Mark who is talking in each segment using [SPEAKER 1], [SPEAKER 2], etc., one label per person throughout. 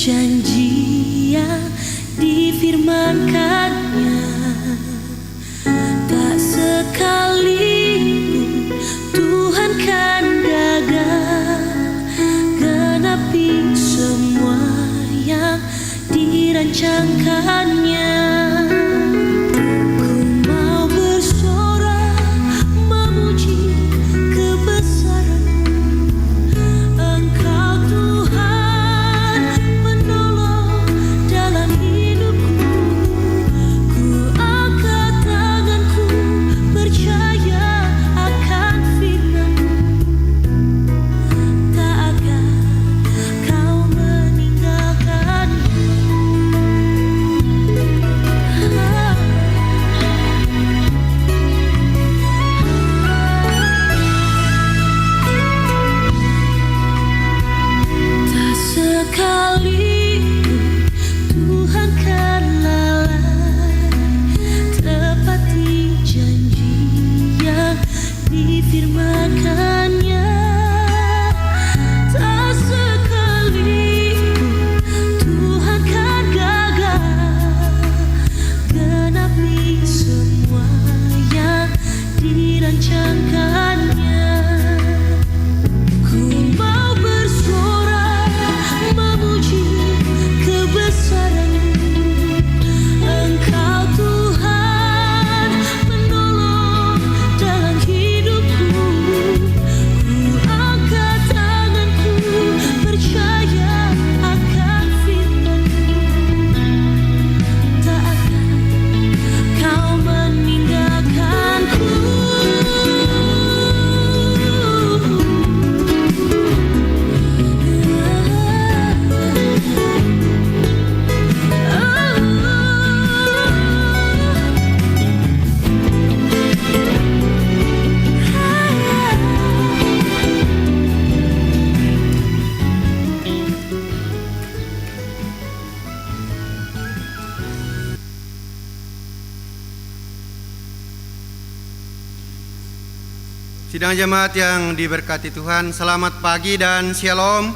[SPEAKER 1] janji yang difirmankannya. Tak sekalipun Tuhan kan gagal genapi semua yang dirancangkannya.
[SPEAKER 2] Sidang jemaat yang diberkati Tuhan, selamat pagi dan shalom.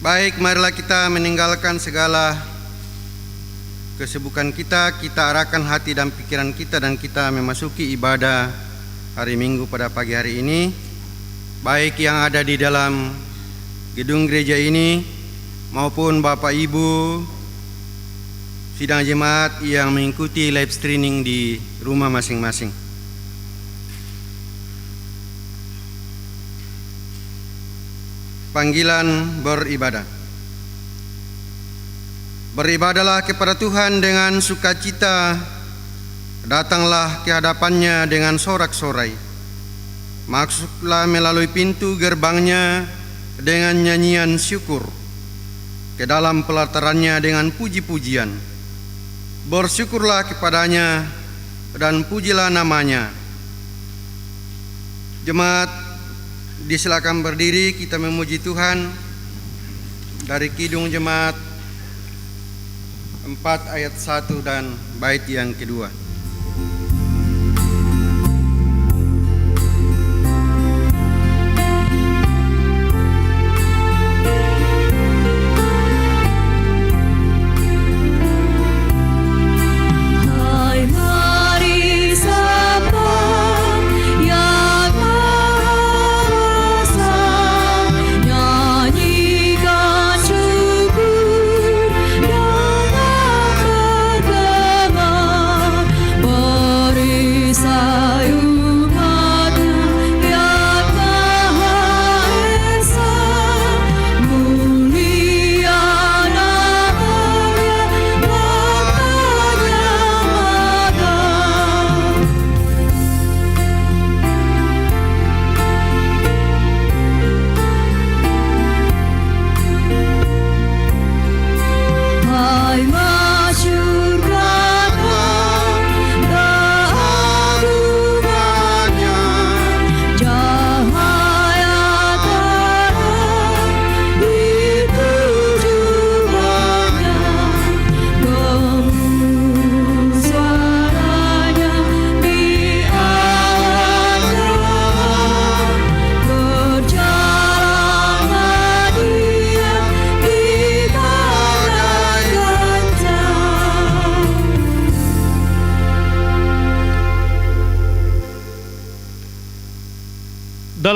[SPEAKER 2] Baik, marilah kita meninggalkan segala kesibukan kita arahkan hati dan pikiran kita dan kita memasuki ibadah hari Minggu pada pagi hari ini. Baik yang ada di dalam gedung gereja ini maupun Bapak Ibu sidang jemaat yang mengikuti live streaming di rumah masing-masing. Panggilan beribadah. Beribadahlah kepada Tuhan dengan sukacita, datanglah ke hadapannya dengan sorak-sorai. Masuklah melalui pintu gerbangnya dengan nyanyian syukur, ke dalam pelatarannya dengan puji-pujian. Bersyukurlah kepadanya dan pujilah namanya. Jemaat, disilakan berdiri, kita memuji Tuhan dari Kidung Jemaat 4 ayat 1 dan bait yang kedua.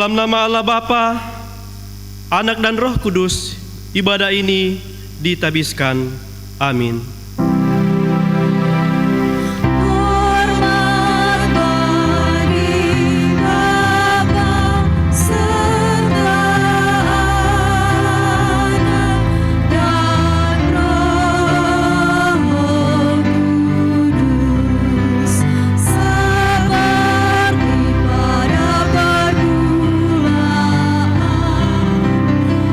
[SPEAKER 3] Dalam nama Allah Bapa, Anak dan Roh Kudus, ibadah ini ditabiskan. Amin.
[SPEAKER 1] Hormat bagi Bapa serta Anak dan Roh Kudus, seperti pada permulaan,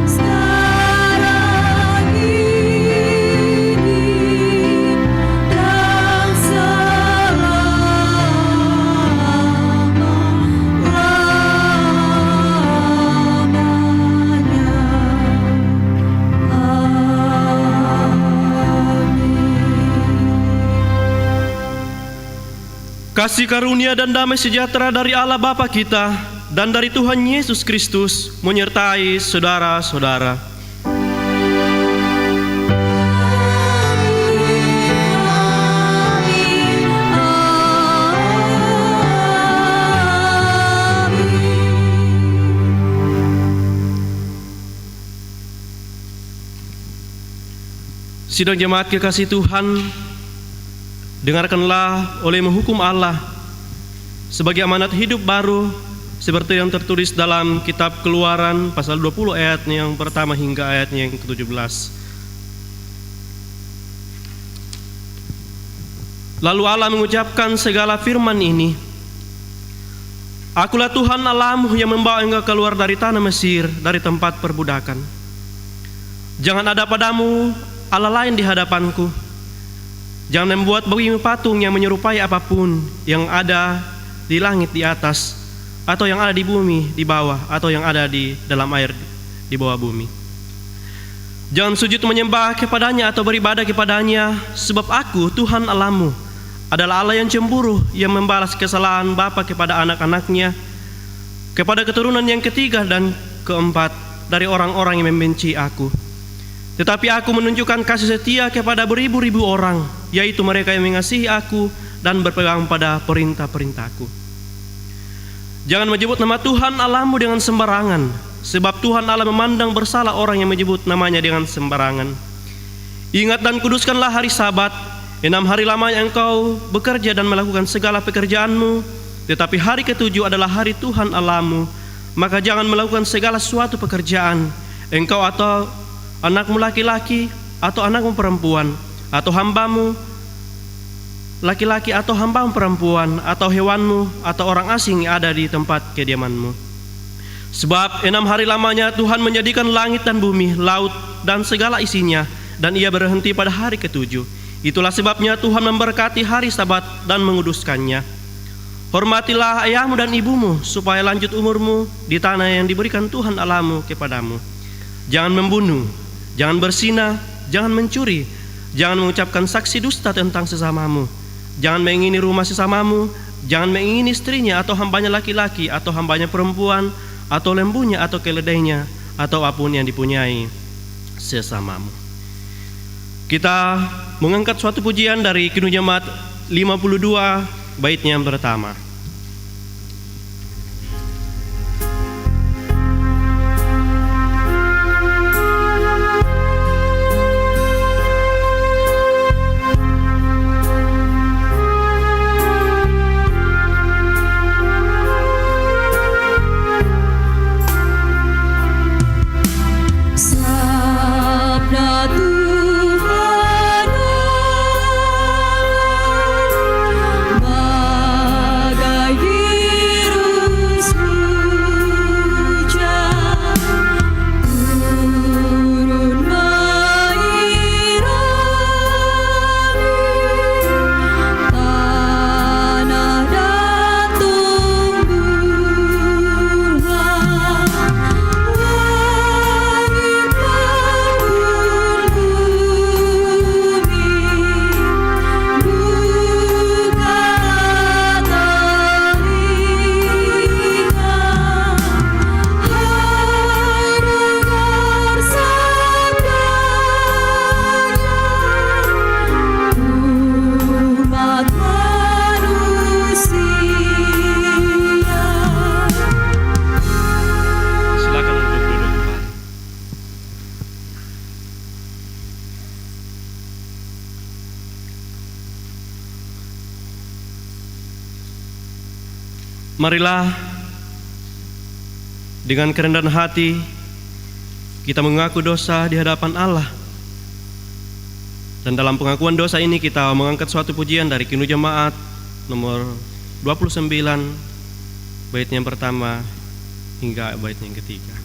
[SPEAKER 1] sekarang ini, dan
[SPEAKER 3] Kasih karunia dan damai sejahtera dari Allah Bapa kita dan dari Tuhan Yesus Kristus menyertai saudara-saudara. Sidang jemaat kekasih Tuhan, dengarkanlah oleh menghukum Allah sebagai amanat hidup baru seperti yang tertulis dalam kitab Keluaran pasal 20 ayat yang pertama hingga ayatnya yang ke-17. Lalu Allah mengucapkan segala firman ini, Akulah Tuhan Allahmu yang membawa engkau keluar dari tanah Mesir, dari tempat perbudakan. Jangan ada padamu Allah lain di hadapanku. Jangan membuat bagimu patung yang menyerupai apapun yang ada di langit di atas, atau yang ada di bumi di bawah, atau yang ada di dalam air di bawah bumi. Jangan sujud menyembah kepadanya atau beribadah kepadanya, sebab Aku, Tuhan Allahmu, adalah Allah yang cemburu, yang membalas kesalahan bapa kepada anak-anaknya, kepada keturunan yang ketiga dan keempat dari orang-orang yang membenci Aku. Tetapi Aku menunjukkan kasih setia kepada beribu-ribu orang, yaitu mereka yang mengasihi Aku dan berpegang pada perintah-perintah-Ku. Jangan menyebut nama Tuhan Allahmu dengan sembarangan, sebab Tuhan Allah memandang bersalah orang yang menyebut namanya dengan sembarangan. Ingat dan kuduskanlah hari Sabat, 6 hari lamanya engkau bekerja dan melakukan segala pekerjaanmu, tetapi hari ke-7 adalah hari Tuhan Allahmu. Maka jangan melakukan segala suatu pekerjaan, engkau atau anakmu laki-laki atau anakmu perempuan, atau hambamu laki-laki atau hambamu perempuan, atau hewanmu atau orang asing yang ada di tempat kediamanmu. Sebab 6 hari lamanya Tuhan menjadikan langit dan bumi, laut dan segala isinya, dan Ia berhenti pada hari ke-7. Itulah sebabnya Tuhan memberkati hari Sabat dan menguduskannya. Hormatilah ayahmu dan ibumu, supaya lanjut umurmu di tanah yang diberikan Tuhan Allahmu kepadamu. Jangan membunuh, jangan berzina, jangan mencuri, jangan mengucapkan saksi dusta tentang sesamamu, jangan mengingini rumah sesamamu, jangan mengingini istrinya atau hambanya laki-laki atau hambanya perempuan, atau lembunya atau keledainya, atau apapun yang dipunyai sesamamu. Kita mengangkat suatu pujian dari Kidung Jemaat 52, baitnya yang pertama.
[SPEAKER 1] Sabda Tuhan Allah,
[SPEAKER 3] Marilah dengan kerendahan hati kita mengaku dosa di hadapan Allah. Dan dalam pengakuan dosa ini kita mengangkat suatu pujian dari Kinu Jemaat nomor 29 baitnya yang pertama hingga baitnya yang ketiga.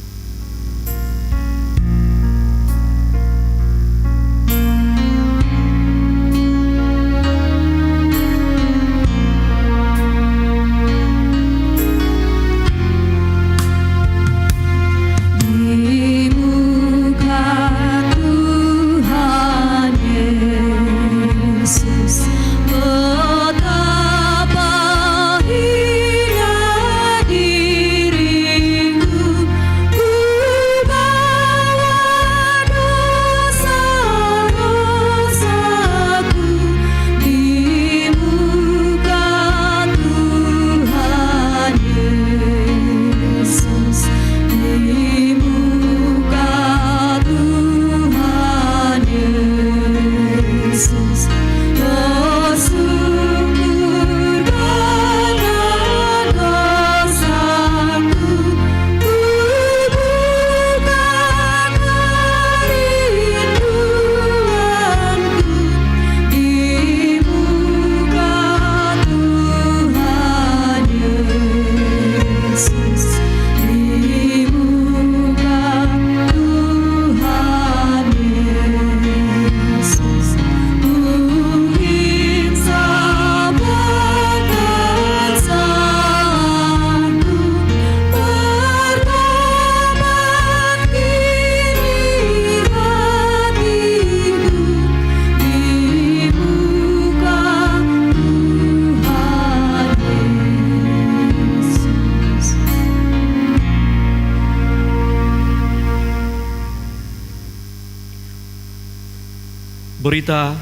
[SPEAKER 3] Berita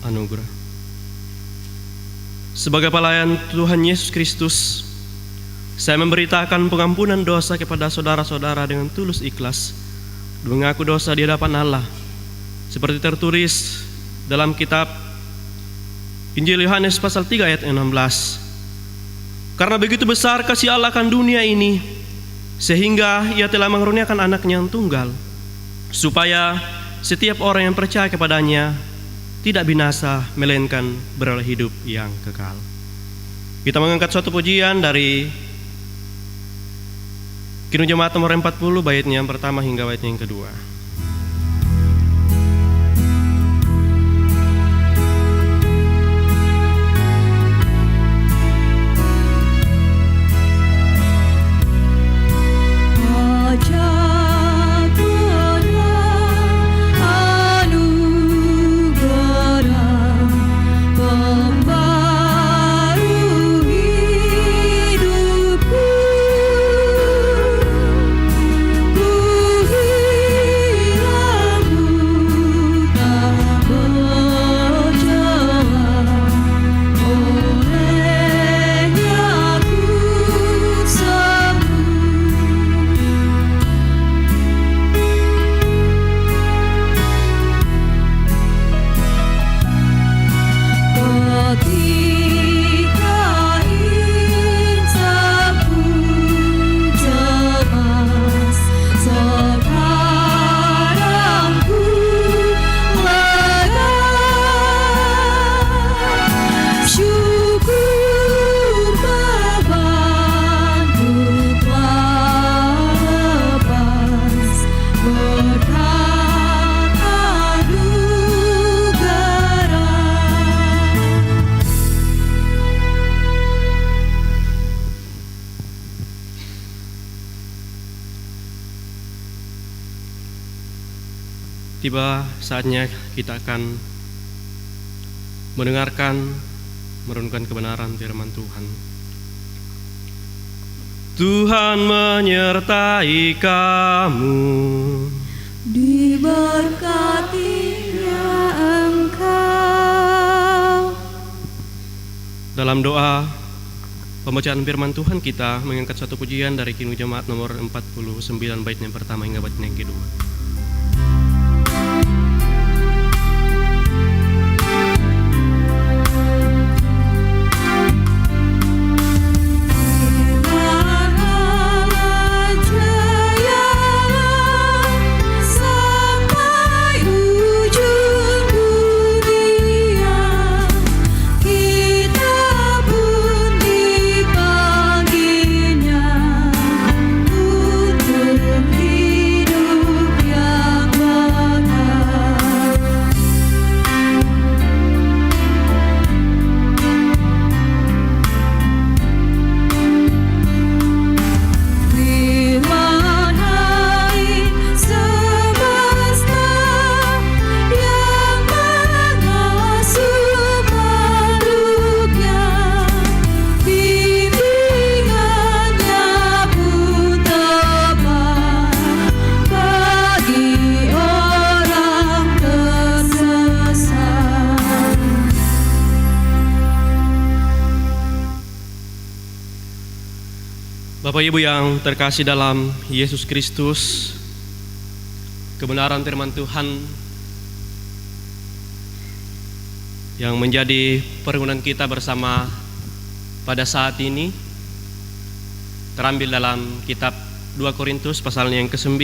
[SPEAKER 3] anugerah. Sebagai pelayan Tuhan Yesus Kristus, saya memberitakan pengampunan dosa kepada saudara-saudara dengan tulus ikhlas, mengaku dosa di hadapan Allah, seperti tertulis dalam kitab Injil Yohanes pasal 3 ayat 16. Karena begitu besar kasih Allah akan dunia ini, sehingga Ia telah mengaruniakan anaknya yang tunggal, supaya setiap orang yang percaya kepadanya tidak binasa, melainkan beroleh hidup yang kekal. Kita mengangkat suatu pujian dari Kinu Jemaat nomor 40 baitnya yang pertama hingga baitnya yang kedua. Tiba saatnya kita akan mendengarkan, merenungkan kebenaran firman Tuhan. Tuhan menyertai kamu,
[SPEAKER 1] diberkatinya Engkau.
[SPEAKER 3] Dalam doa pembacaan firman Tuhan kita mengangkat satu pujian dari Kinu Jemaat nomor 49 bait yang pertama hingga bait yang kedua. Bapak Ibu yang terkasih dalam Yesus Kristus, kebenaran firman Tuhan yang menjadi pergumulan kita bersama pada saat ini terambil dalam kitab 2 Korintus pasalnya yang ke-9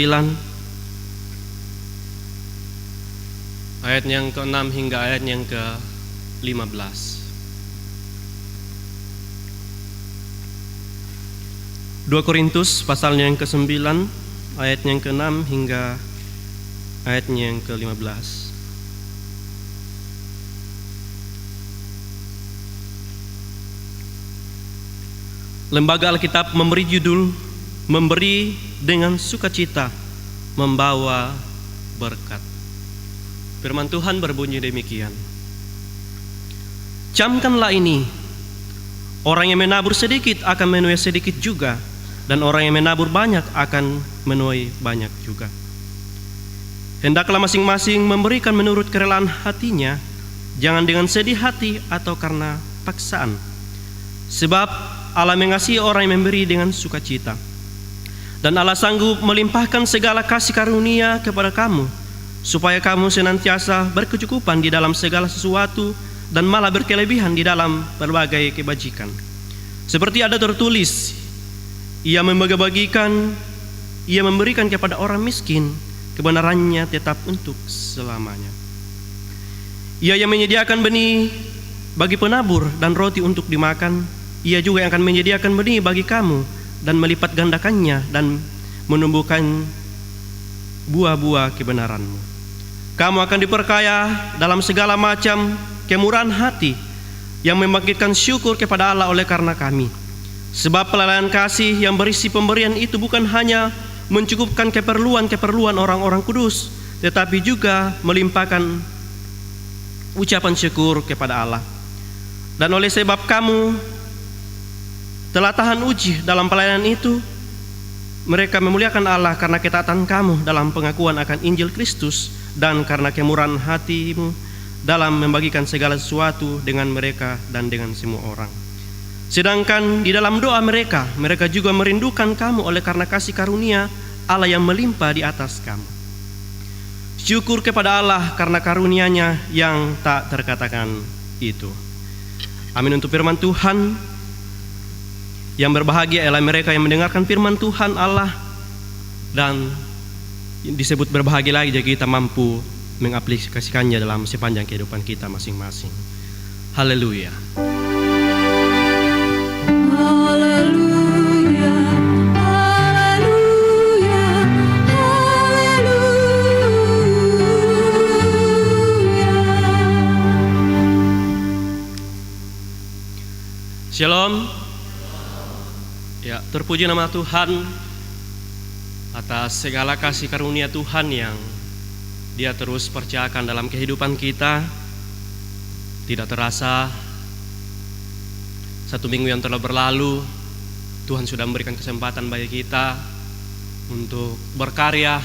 [SPEAKER 3] ayat yang ke-6 hingga ayat yang ke-15. 2 Korintus pasalnya yang ke-9 ayatnya yang ke-6 hingga ayatnya yang ke-15. Lembaga Alkitab memberi judul Memberi dengan Sukacita Membawa Berkat. Firman Tuhan berbunyi demikian. Camkanlah ini, orang yang menabur sedikit akan menuai sedikit juga, dan orang yang menabur banyak akan menuai banyak juga. Hendaklah masing-masing memberikan menurut kerelaan hatinya, jangan dengan sedih hati atau karena paksaan. Sebab Allah mengasihi orang yang memberi dengan sukacita. Dan Allah sanggup melimpahkan segala kasih karunia kepada kamu, supaya kamu senantiasa berkecukupan di dalam segala sesuatu, dan malah berkelebihan di dalam berbagai kebajikan. Seperti ada tertulis, Ia membagi-bagikan, Ia memberikan kepada orang miskin, kebenarannya tetap untuk selamanya. Ia yang menyediakan benih bagi penabur dan roti untuk dimakan, Ia juga yang akan menyediakan benih bagi kamu dan melipat gandakannya dan menumbuhkan buah-buah kebenaranmu. Kamu akan diperkaya dalam segala macam kemurahan hati yang membangkitkan syukur kepada Allah oleh karena kami. Sebab pelayanan kasih yang berisi pemberian itu bukan hanya mencukupkan keperluan-keperluan orang-orang kudus, tetapi juga melimpahkan ucapan syukur kepada Allah. Dan oleh sebab kamu telah tahan uji dalam pelayanan itu, mereka memuliakan Allah karena ketaatan kamu dalam pengakuan akan Injil Kristus, dan karena kemurahan hatimu dalam membagikan segala sesuatu dengan mereka dan dengan semua orang. Sedangkan di dalam doa mereka juga merindukan kamu oleh karena kasih karunia Allah yang melimpah di atas kamu. Syukur kepada Allah karena karunia-Nya yang tak terkatakan itu. Amin untuk firman Tuhan. Yang berbahagia ialah mereka yang mendengarkan firman Tuhan Allah, dan disebut berbahagia lagi jika kita mampu mengaplikasikannya dalam sepanjang kehidupan kita masing-masing. Haleluya.
[SPEAKER 1] Haleluya, haleluya, haleluya.
[SPEAKER 3] Shalom. Ya, terpuji nama Tuhan atas segala kasih karunia Tuhan yang Dia terus percayakan dalam kehidupan kita. Tidak terasa satu minggu yang telah berlalu, Tuhan sudah memberikan kesempatan bagi kita untuk berkarya,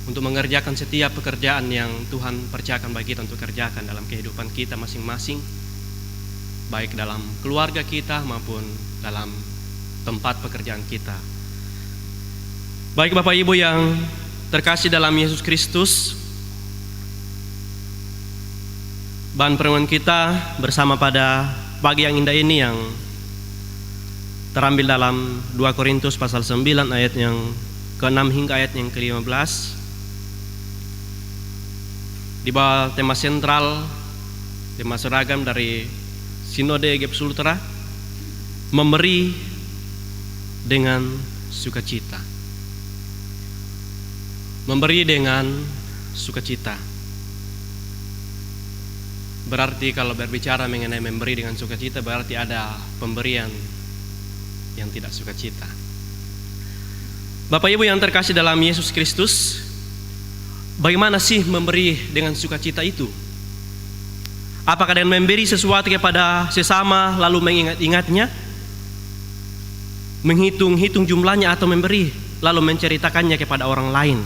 [SPEAKER 3] untuk mengerjakan setiap pekerjaan yang Tuhan percayakan bagi kita untuk kerjakan dalam kehidupan kita masing-masing, baik dalam keluarga kita maupun dalam tempat pekerjaan kita. Baik Bapak Ibu yang terkasih dalam Yesus Kristus, bahan perenungan kita bersama pada pagi yang indah ini yang terambil dalam 2 Korintus pasal 9 ayat yang ke-6 hingga ayat yang ke-15, di bawah tema sentral, tema seragam dari Sinode GEP Sultra, memberi dengan sukacita. Memberi dengan sukacita. Berarti kalau berbicara mengenai memberi dengan sukacita, berarti ada pemberian yang tidak sukacita. Bapak Ibu yang terkasih dalam Yesus Kristus, bagaimana sih memberi dengan sukacita itu? Apakah dengan memberi sesuatu kepada sesama lalu mengingat-ingatnya, menghitung-hitung jumlahnya, atau memberi lalu menceritakannya kepada orang lain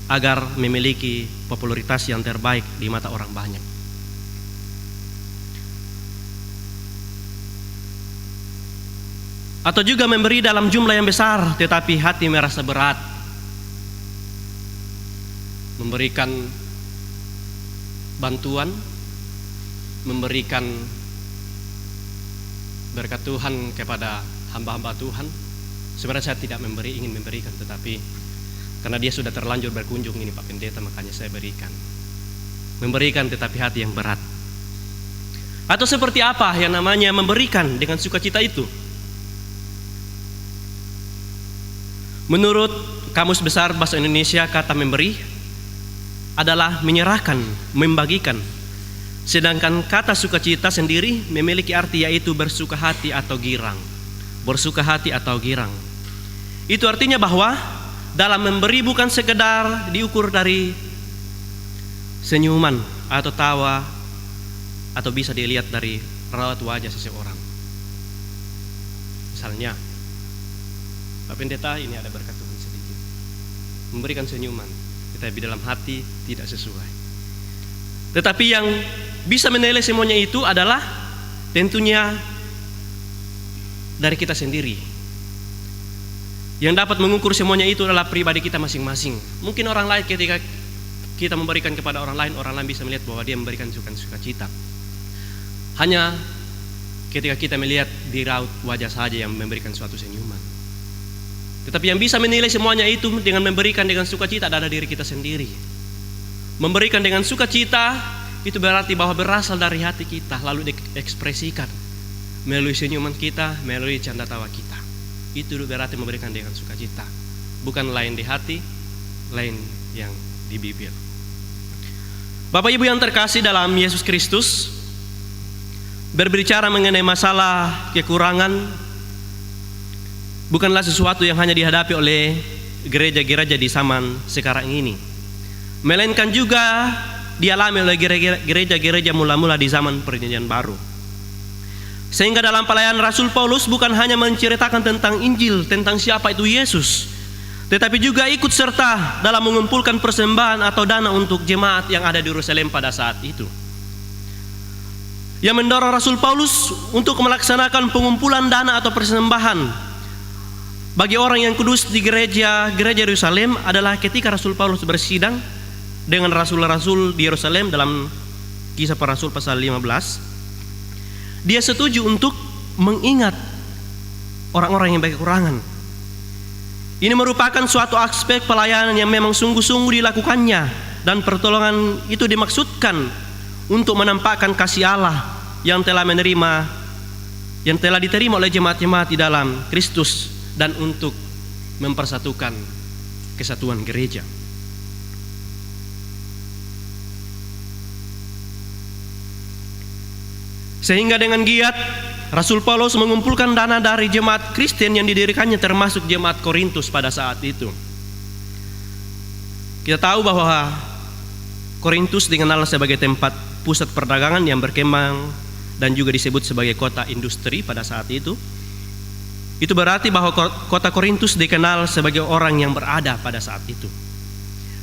[SPEAKER 3] agar memiliki popularitas yang terbaik di mata orang banyak? Atau juga memberi dalam jumlah yang besar tetapi hati merasa berat. Memberikan bantuan, memberikan berkat Tuhan kepada hamba-hamba Tuhan. Sebenarnya saya tidak ingin memberikan, tetapi karena dia sudah terlanjur berkunjung ini Pak Pendeta, makanya saya berikan. Memberikan tetapi hati yang berat. Atau seperti apa yang namanya memberikan dengan sukacita itu? Menurut Kamus Besar Bahasa Indonesia, kata memberi adalah menyerahkan, membagikan. Sedangkan kata sukacita sendiri memiliki arti yaitu bersuka hati atau girang. Bersuka hati atau girang. Itu artinya bahwa dalam memberi bukan sekedar diukur dari senyuman atau tawa, atau bisa dilihat dari raut wajah seseorang. Misalnya, Pak Pendeta, ini ada berkat Tuhan sedikit, memberikan senyuman, tetapi dalam hati tidak sesuai. Tetapi yang bisa menilai semuanya itu adalah tentunya dari kita sendiri. Yang dapat mengukur semuanya itu adalah pribadi kita masing-masing. Mungkin orang lain, ketika kita memberikan kepada orang lain bisa melihat bahwa dia memberikan sukacita. Hanya ketika kita melihat di raut wajah saja yang memberikan suatu senyuman. Tetapi yang bisa menilai semuanya itu dengan memberikan dengan sukacita adalah diri kita sendiri. Memberikan dengan sukacita itu berarti bahwa berasal dari hati kita, lalu diekspresikan melalui senyuman kita, melalui canda tawa kita. Itu berarti memberikan dengan sukacita, bukan lain di hati, lain yang di bibir. Bapak Ibu yang terkasih dalam Yesus Kristus, berbicara mengenai masalah kekurangan bukanlah sesuatu yang hanya dihadapi oleh gereja-gereja di zaman sekarang ini, melainkan juga dialami oleh gereja-gereja mula-mula di zaman Perjanjian Baru. Sehingga dalam pelayanan Rasul Paulus bukan hanya menceritakan tentang Injil, tentang siapa itu Yesus, tetapi juga ikut serta dalam mengumpulkan persembahan atau dana untuk jemaat yang ada di Yerusalem pada saat itu. Yang mendorong Rasul Paulus untuk melaksanakan pengumpulan dana atau persembahan bagi orang yang kudus di gereja Yerusalem adalah ketika Rasul Paulus bersidang dengan rasul-rasul di Yerusalem dalam Kisah Para Rasul pasal 15. Dia setuju untuk mengingat orang-orang yang berkekurangan. Ini merupakan suatu aspek pelayanan yang memang sungguh-sungguh dilakukannya, dan pertolongan itu dimaksudkan untuk menampakkan kasih Allah yang telah diterima oleh jemaat-jemaat di dalam Kristus, dan untuk mempersatukan kesatuan gereja. Sehingga dengan giat Rasul Paulus mengumpulkan dana dari jemaat Kristen yang didirikannya, termasuk jemaat Korintus pada saat itu. Kita tahu bahwa Korintus dikenal sebagai tempat pusat perdagangan yang berkembang dan juga disebut sebagai kota industri pada saat itu. Itu berarti bahwa kota Korintus dikenal sebagai orang yang berada pada saat itu.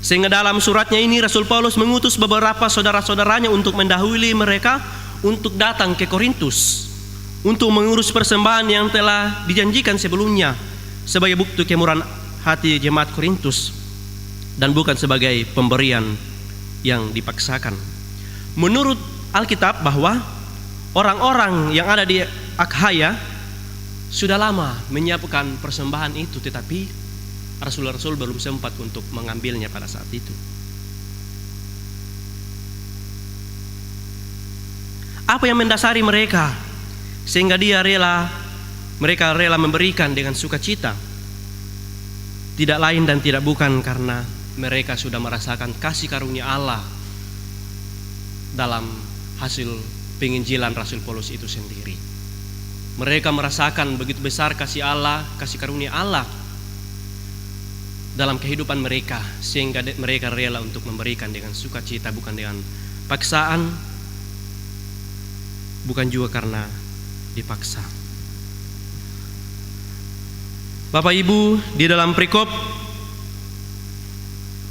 [SPEAKER 3] Sehingga dalam suratnya ini Rasul Paulus mengutus beberapa saudara-saudaranya untuk mendahului mereka untuk datang ke Korintus untuk mengurus persembahan yang telah dijanjikan sebelumnya sebagai bukti kemurahan hati jemaat Korintus, dan bukan sebagai pemberian yang dipaksakan. Menurut Alkitab bahwa orang-orang yang ada di Akhaya sudah lama menyiapkan persembahan itu, tetapi rasul-rasul belum sempat untuk mengambilnya pada saat itu. Apa yang mendasari mereka sehingga mereka rela memberikan dengan sukacita? Tidak lain dan tidak bukan karena mereka sudah merasakan kasih karunia Allah dalam hasil penginjilan Rasul Paulus itu sendiri. Mereka merasakan begitu besar kasih Allah, kasih karunia Allah dalam kehidupan mereka, sehingga mereka rela untuk memberikan dengan sukacita, bukan dengan paksaan, bukan juga karena dipaksa. Bapak Ibu, di dalam perikop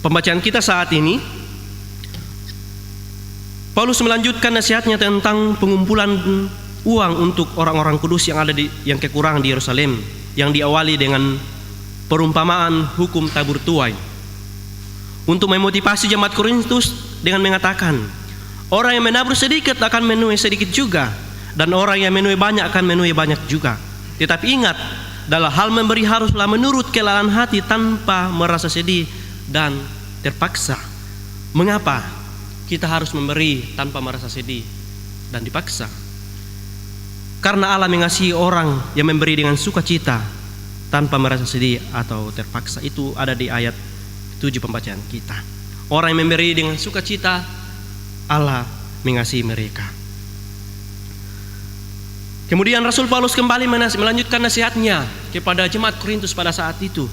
[SPEAKER 3] pembacaan kita saat ini, Paulus melanjutkan nasihatnya tentang pengumpulan uang untuk orang-orang kudus yang kekurangan di Yerusalem, yang diawali dengan perumpamaan hukum tabur tuai, untuk memotivasi jemaat Korintus dengan mengatakan, orang yang menabur sedikit akan menuai sedikit juga, dan orang yang menuai banyak akan menuai banyak juga. Tetapi ingat, dalam hal memberi haruslah menurut kelalan hati tanpa merasa sedih dan terpaksa. Mengapa kita harus memberi tanpa merasa sedih dan dipaksa? Karena Allah mengasihi orang yang memberi dengan sukacita tanpa merasa sedih atau terpaksa. Itu ada di ayat 7 pembacaan kita. Orang yang memberi dengan sukacita, Allah mengasihi mereka. Kemudian Rasul Paulus kembali melanjutkan nasihatnya kepada jemaat Korintus pada saat itu.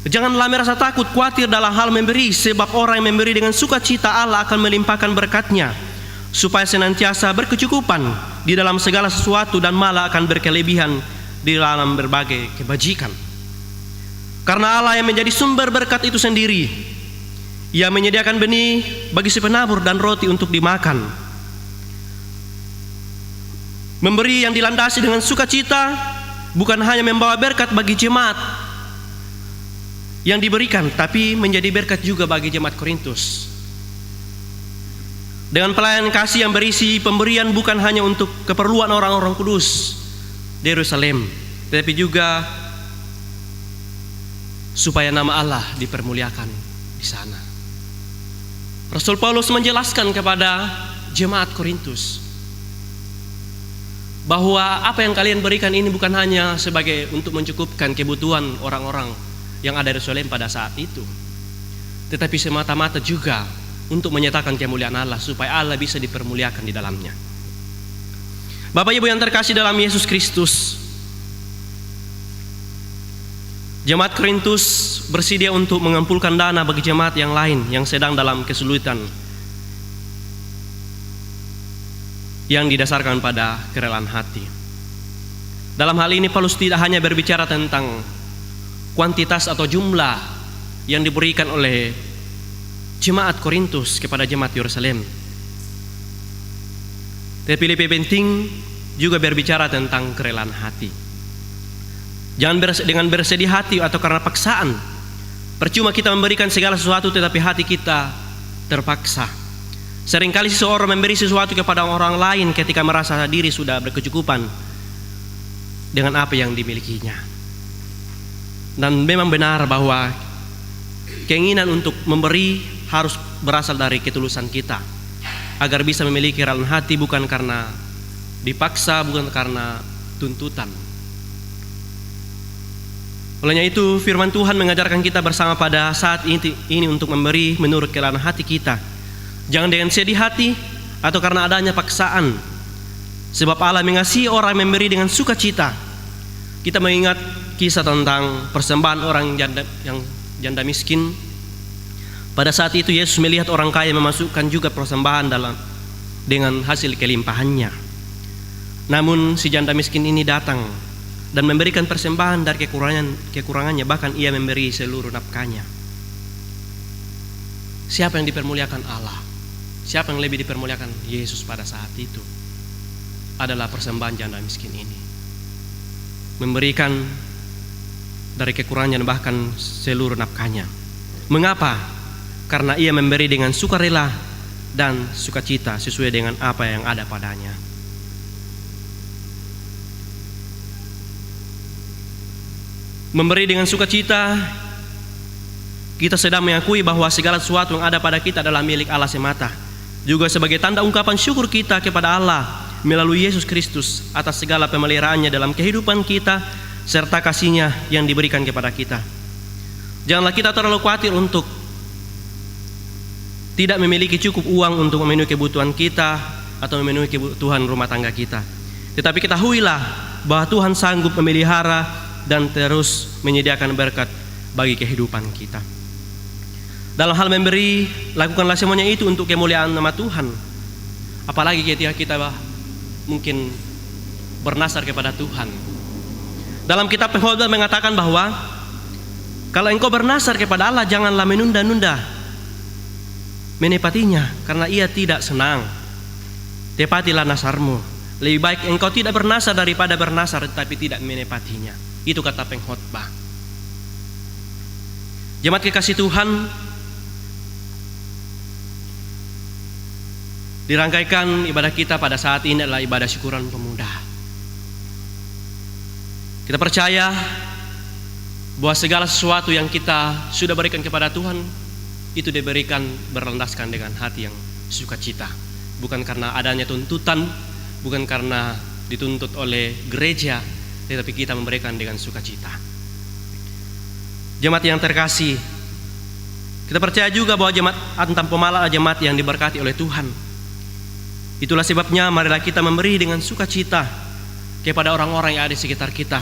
[SPEAKER 3] Janganlah merasa takut, khawatir dalam hal memberi, sebab orang yang memberi dengan sukacita Allah akan melimpahkan berkat-Nya, supaya senantiasa berkecukupan di dalam segala sesuatu dan malah akan berkelebihan di dalam berbagai kebajikan. Karena Allah yang menjadi sumber berkat itu sendiri, Ia menyediakan benih bagi si penabur dan roti untuk dimakan. Memberi yang dilandasi dengan sukacita bukan hanya membawa berkat bagi jemaat yang diberikan, tapi menjadi berkat juga bagi jemaat Korintus. Dengan pelayanan kasih yang berisi pemberian bukan hanya untuk keperluan orang-orang kudus di Yerusalem, tetapi juga supaya nama Allah dipermuliakan di sana. Rasul Paulus menjelaskan kepada jemaat Korintus bahwa apa yang kalian berikan ini bukan hanya sebagai untuk mencukupkan kebutuhan orang-orang yang ada di Yerusalem pada saat itu, tetapi semata-mata juga untuk menyatakan kemuliaan Allah, supaya Allah bisa dipermuliakan di dalamnya. Bapak Ibu yang terkasih dalam Yesus Kristus, jemaat Korintus bersedia untuk mengumpulkan dana bagi jemaat yang lain yang sedang dalam kesulitan, yang didasarkan pada kerelaan hati. Dalam hal ini Paulus tidak hanya berbicara tentang kuantitas atau jumlah yang diberikan oleh jemaat Korintus kepada jemaat Yerusalem, tapi lebih penting juga berbicara tentang kerelaan hati. Jangan dengan bersedih hati atau karena paksaan. Percuma kita memberikan segala sesuatu tetapi hati kita terpaksa. Seringkali seseorang memberi sesuatu kepada orang lain ketika merasa diri sudah berkecukupan dengan apa yang dimilikinya. Dan memang benar bahwa keinginan untuk memberi harus berasal dari ketulusan kita, agar bisa memiliki kerelaan hati, bukan karena dipaksa, bukan karena tuntutan. Olehnya itu firman Tuhan mengajarkan kita bersama pada saat ini untuk memberi menurut kerelaan hati kita. Jangan dengan sedih hati atau karena adanya paksaan, sebab Allah mengasihi orang yang memberi dengan sukacita. Kita mengingat kisah tentang persembahan orang janda miskin. Pada saat itu Yesus melihat orang kaya memasukkan juga persembahan dengan hasil kelimpahannya. Namun si janda miskin ini datang dan memberikan persembahan dari kekurangannya, bahkan ia memberi seluruh nafkahnya. Siapa yang dipermuliakan? Allah. Siapa yang lebih dipermuliakan? Yesus pada saat itu. Adalah persembahan janda miskin ini, memberikan dari kekurangannya bahkan seluruh nafkahnya. Mengapa? Karena ia memberi dengan sukarela dan sukacita sesuai dengan apa yang ada padanya. Memberi dengan sukacita, kita sedang mengakui bahwa segala sesuatu yang ada pada kita adalah milik Allah semata, juga sebagai tanda ungkapan syukur kita kepada Allah melalui Yesus Kristus atas segala pemeliharaannya dalam kehidupan kita serta kasih-Nya yang diberikan kepada kita. Janganlah kita terlalu khawatir untuk tidak memiliki cukup uang untuk memenuhi kebutuhan kita atau memenuhi kebutuhan rumah tangga kita. Tetapi ketahuilah bahwa Tuhan sanggup memelihara dan terus menyediakan berkat bagi kehidupan kita. Dalam hal memberi, lakukanlah semuanya itu untuk kemuliaan nama Tuhan. Apalagi ketika kita mungkin bernasar kepada Tuhan. Dalam kitab Pengkhotbah mengatakan bahwa kalau engkau bernasar kepada Allah, janganlah menunda-nunda menepatinya, karena Ia tidak senang. Tepatilah nasarmu, Lebih baik engkau tidak bernasar daripada bernasar tetapi tidak menepatinya. Itu kata pengkhotbah. Jemaat kekasih Tuhan, dirangkaikan ibadah kita pada saat ini adalah ibadah syukuran pemuda. Kita percaya bahwa segala sesuatu yang kita sudah berikan kepada Tuhan itu diberikan berlandaskan dengan hati yang sukacita, bukan karena adanya tuntutan, bukan karena dituntut oleh gereja, tetapi kita memberikan dengan sukacita. Jemaat yang terkasih, kita percaya juga bahwa jemaat Antam Pemala adalah jemaat yang diberkati oleh Tuhan. Itulah sebabnya marilah kita memberi dengan sukacita kepada orang-orang yang ada di sekitar kita.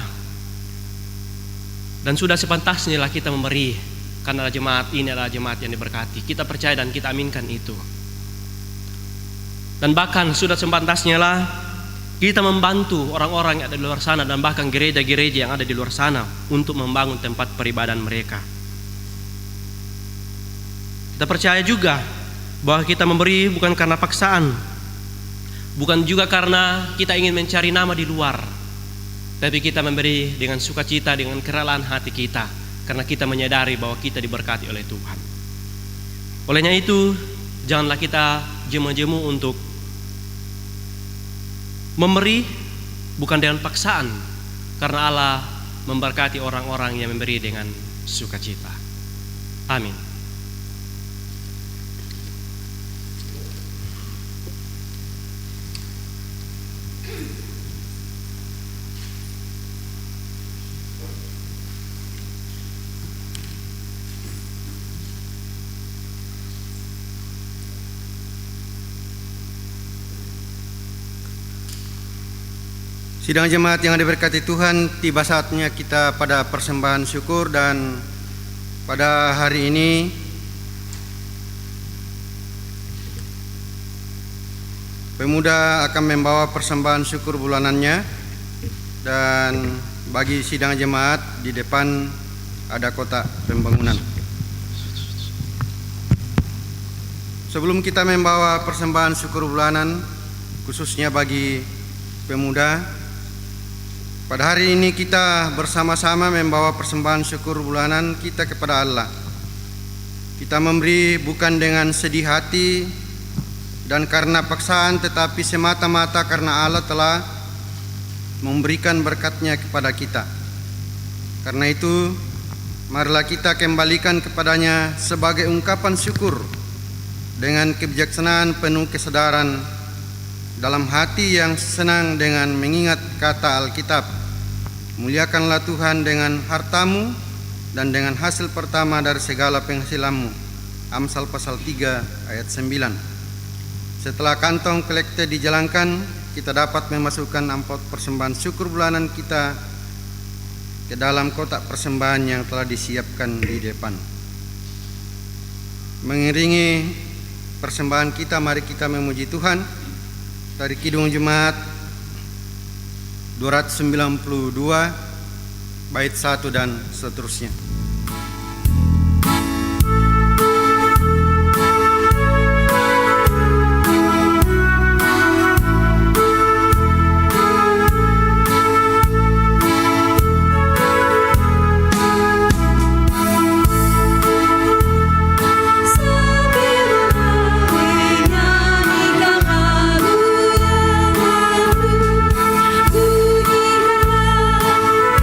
[SPEAKER 3] Dan sudah sepantasnya lah kita memberi, karena jemaat ini adalah jemaat yang diberkati. Kita percaya dan kita aminkan itu. Dan bahkan sudah sepantasnya lah kita membantu orang-orang yang ada di luar sana dan bahkan gereja-gereja yang ada di luar sana untuk membangun tempat peribadahan mereka. Kita percaya juga bahwa kita memberi bukan karena paksaan, bukan juga karena kita ingin mencari nama di luar, tapi kita memberi dengan sukacita, dengan kerelaan hati kita, karena kita menyadari bahwa kita diberkati oleh Tuhan. Olehnya itu, janganlah kita jemu-jemu untuk memberi bukan dengan paksaan, karena Allah memberkati orang-orang yang memberi dengan sukacita. Amin.
[SPEAKER 2] Sidang jemaat yang diberkati Tuhan, tiba saatnya kita pada persembahan syukur, dan pada hari ini pemuda akan membawa persembahan syukur bulanannya, dan bagi sidang jemaat di depan ada kotak pembangunan. Sebelum kita membawa persembahan syukur bulanan khususnya bagi pemuda, pada hari ini kita bersama-sama membawa persembahan syukur bulanan kita kepada Allah. Kita memberi bukan dengan sedih hati dan karena paksaan, tetapi semata-mata karena Allah telah memberikan berkat-Nya kepada kita. Karena itu, marilah kita kembalikan kepada-Nya sebagai ungkapan syukur dengan kebijaksanaan penuh kesadaran dalam hati yang senang dengan mengingat kata Alkitab, muliakanlah Tuhan dengan hartamu dan dengan hasil pertama dari segala penghasilanmu. Amsal pasal 3 ayat 9. Setelah kantong kolekte dijalankan, kita dapat memasukkan amplop persembahan syukur bulanan kita ke dalam kotak persembahan yang telah disiapkan di depan. Mengiringi persembahan kita, mari kita memuji Tuhan dari Kidung Jemaat 292 bait 1 dan seterusnya.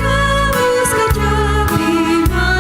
[SPEAKER 1] Bunyikanlah, kamu sekejap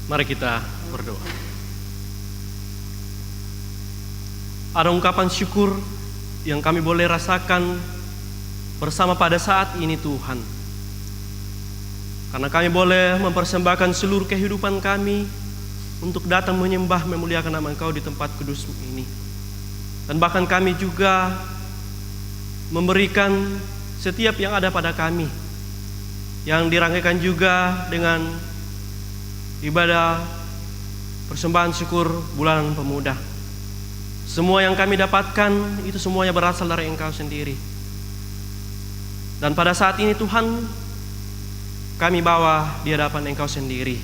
[SPEAKER 3] Mari kita berdoa. Ada ungkapan syukur yang kami boleh rasakan bersama pada saat ini Tuhan. Karena kami boleh mempersembahkan seluruh kehidupan kami untuk datang menyembah memuliakan nama Engkau di tempat kudus ini. Dan bahkan kami juga memberikan setiap yang ada pada kami, yang dirangkaikan juga dengan ibadah persembahan syukur bulan pemuda. Semua yang kami dapatkan itu semuanya berasal dari Engkau sendiri. Dan pada saat ini Tuhan, kami bawa di hadapan Engkau sendiri.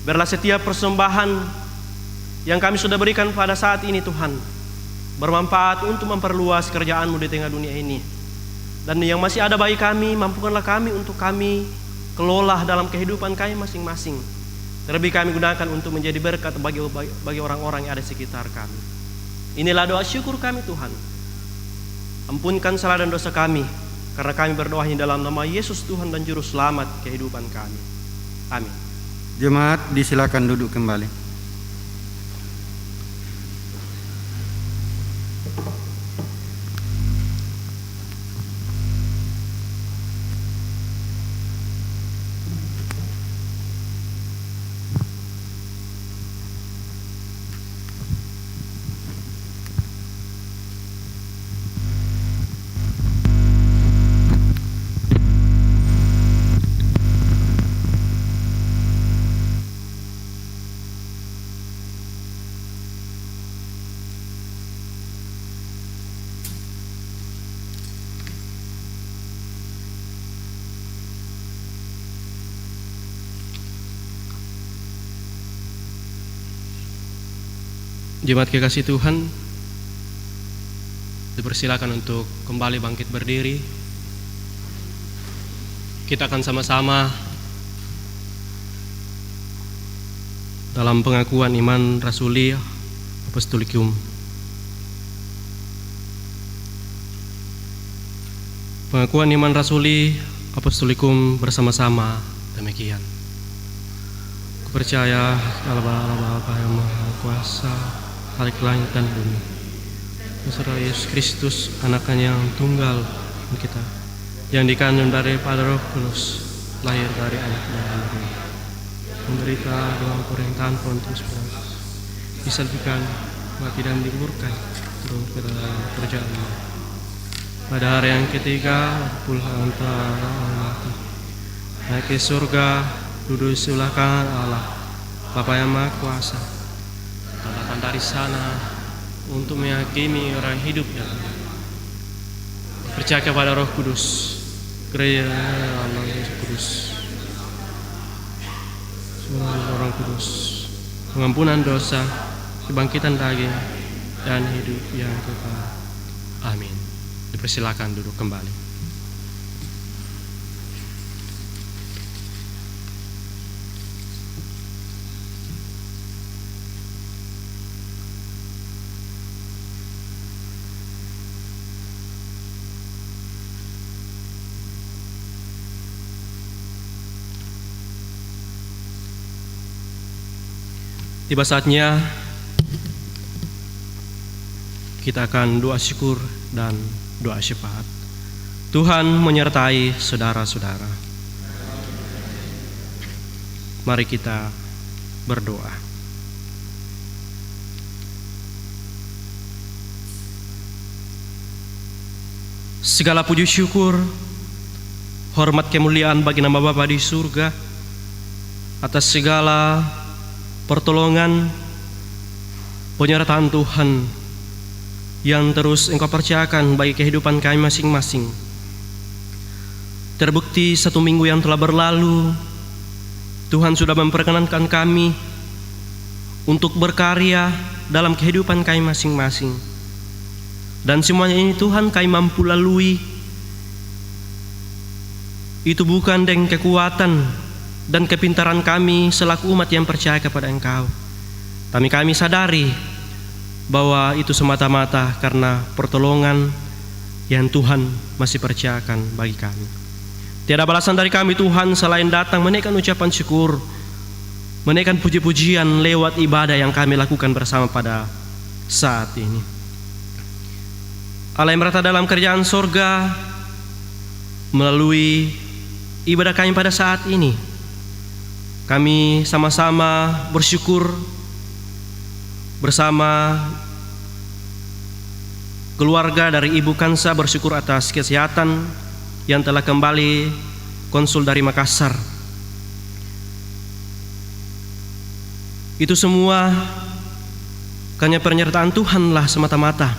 [SPEAKER 3] Biarlah setiap persembahan yang kami sudah berikan pada saat ini Tuhan bermanfaat untuk memperluas kerjaan-Mu di tengah dunia ini. Dan yang masih ada bagi kami, mampukanlah kami untuk kami kelola dalam kehidupan kami masing-masing. Terlebih kami gunakan untuk menjadi berkat bagi orang-orang yang ada di sekitar kami. Inilah doa syukur kami Tuhan. Ampunkan salah dan dosa kami, karena kami berdoa ini dalam nama Yesus Tuhan dan Juru Selamat kehidupan kami. Amin.
[SPEAKER 2] Jemaat disilakan duduk kembali.
[SPEAKER 3] Jemaat kekasih Tuhan, dipersilakan untuk kembali bangkit berdiri. Kita akan sama-sama dalam pengakuan iman rasuli apostolikum. Pengakuan iman rasuli apostolikum bersama-sama demikian. Percaya kalau Bapa yang Maha Kuasa, Khalik langit dan bumi, beserta Yesus Kristus, Anaknya yang tunggal kita, yang dikandung daripada Roh Kudus, lahir dari anak dan Maria, menderita dalam pemerintahan Pontius Pilatus, disalibkan, mati dan dikuburkan, turun ke dalam kerajaan-Nya. Pada hari yang ketiga, pulang antara orang mati, naik ke surga, duduk di sebelah kanan Allah, Bapa yang Maha Kuasa, datang dari sana untuk menghakimi orang hidup dan percaya kepada Roh Kudus, gereja Allah yang kudus, semua orang kudus, pengampunan dosa, kebangkitan daging, dan hidup yang kekal. Amin. Dipersilakan duduk kembali. Tiba saatnya kita akan doa syukur dan doa syafaat. Tuhan menyertai saudara-saudara. Mari kita berdoa. Segala puji syukur, hormat kemuliaan bagi nama Bapa di surga atas segala pertolongan, penyertaan Tuhan yang terus Engkau percayakan bagi kehidupan kami masing-masing. Terbukti 1 minggu yang telah berlalu, Tuhan sudah memperkenankan kami untuk berkarya dalam kehidupan kami masing-masing. Dan semuanya ini Tuhan kami mampu lalui. Itu bukan dengan kekuatan dan kepintaran kami selaku umat yang percaya kepada Engkau. Tapi kami sadari bahwa itu semata-mata karena pertolongan yang Tuhan masih percayakan bagi kami. Tiada balasan dari kami Tuhan selain datang menaikkan ucapan syukur menaikkan puji-pujian lewat ibadah yang kami lakukan bersama pada saat ini. Allah yang merata dalam kerjaan sorga, melalui ibadah kami pada saat ini, kami sama-sama bersyukur bersama keluarga dari Ibu Kansa, bersyukur atas kesehatan yang telah kembali konsul dari Makassar. Itu semua hanya penyertaan Tuhanlah semata-mata,